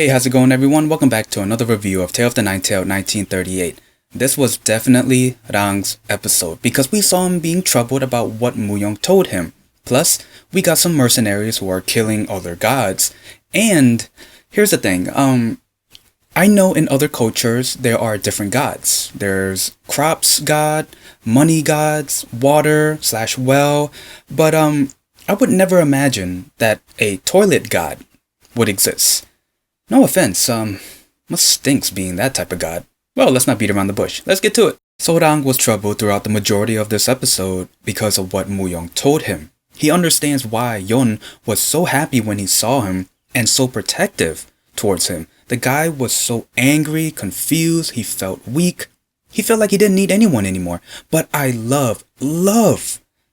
Hey, how's it going everyone? Welcome back to another review of Tale of the Nine-Tailed 1938. This was definitely Rang's episode because we saw him being troubled about what Muyeong told him. Plus, we got some mercenaries who are killing other gods. And here's the thing, I know in other cultures there are different gods. There's crops god, money gods, water/well, but I would never imagine that a toilet god would exist. No offense, must stinks being that type of god. Well, let's not beat around the bush. Let's get to it. So Rang was troubled throughout the majority of this episode because of what Muyeong told him. He understands why Yeon was so happy when he saw him and so protective towards him. The guy was so angry, confused, he felt weak. He felt like he didn't need anyone anymore. But I love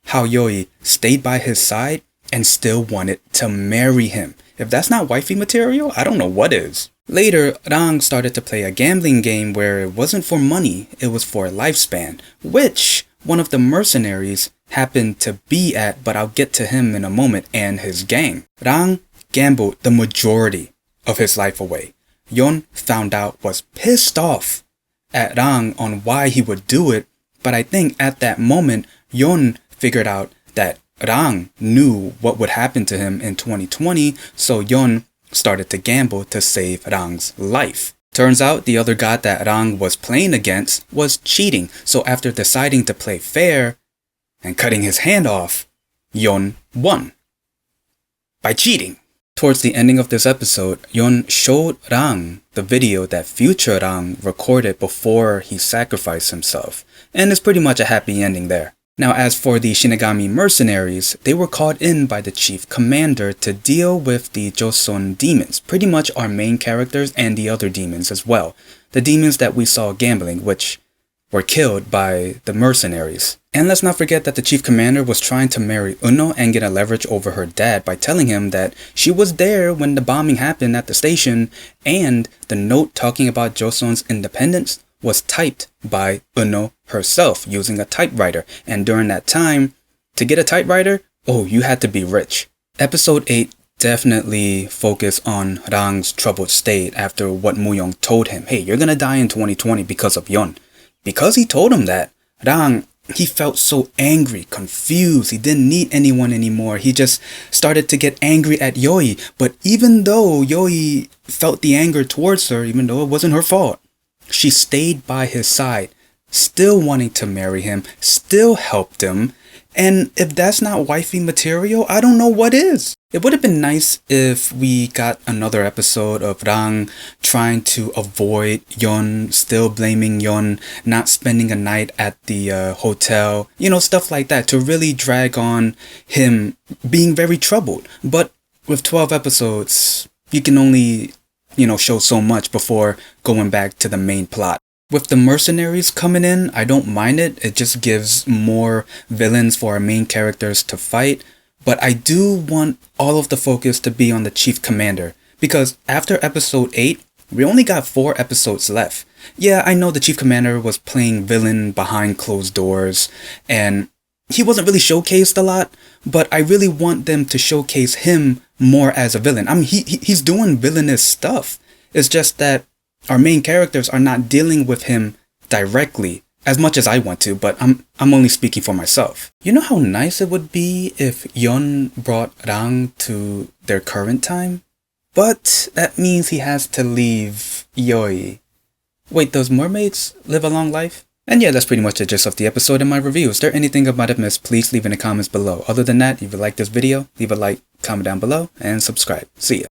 how Yoi stayed by his side and still wanted to marry him. If that's not wifey material, I don't know what is. Later, Rang started to play a gambling game where it wasn't for money, it was for a lifespan, which one of the mercenaries happened to be at, but I'll get to him in a moment, and his gang. Rang gambled the majority of his life away. Yeon found out, was pissed off at Rang on why he would do it, but I think at that moment, Yeon figured out that Rang knew what would happen to him in 2020, so Yeon started to gamble to save Rang's life. Turns out the other god that Rang was playing against was cheating, so after deciding to play fair and cutting his hand off, Yeon won by cheating. Towards the ending of this episode, Yeon showed Rang the video that future Rang recorded before he sacrificed himself, and it's pretty much a happy ending there. Now, as for the Shinigami mercenaries, they were called in by the chief commander to deal with the Joseon demons, pretty much our main characters and the other demons as well. The demons that we saw gambling, which were killed by the mercenaries. And let's not forget that the chief commander was trying to marry Uno and get a leverage over her dad by telling him that she was there when the bombing happened at the station, and the note talking about Joseon's independence was typed by Uno herself using a typewriter, and during that time, to get a typewriter, you had to be rich. Episode 8 definitely focused on Rang's troubled state after what Muyeong told him. Hey, you're gonna die in 2020 because of Yeon. Because he told him that, Rang, he felt so angry, confused, he didn't need anyone anymore. He just started to get angry at Yoi, but even though Yoi felt the anger towards her, even though it wasn't her fault, she stayed by his side, still wanting to marry him, still helped him, and if that's not wifey material, I don't know what is. It would have been nice if we got another episode of Rang trying to avoid Yeon, still blaming Yeon, not spending a night at the hotel, stuff like that, to really drag on him being very troubled. But with 12 episodes, you can only show so much before going back to the main plot. With the mercenaries coming in, I don't mind it. It just gives more villains for our main characters to fight. But I do want all of the focus to be on the chief commander, because after episode 8, we only got 4 episodes left. Yeah, I know the chief commander was playing villain behind closed doors, and he wasn't really showcased a lot, but I really want them to showcase him more as a villain. I mean, he's doing villainous stuff. It's just that our main characters are not dealing with him directly as much as I want to, but I'm only speaking for myself. You know how nice it would be if Yeon brought Rang to their current time? But that means he has to leave Yoi. Wait, those mermaids live a long life? And yeah, that's pretty much the gist of the episode and my review. Is there anything I might have missed? Please leave in the comments below. Other than that, if you like this video, leave a like, comment down below, and subscribe. See ya.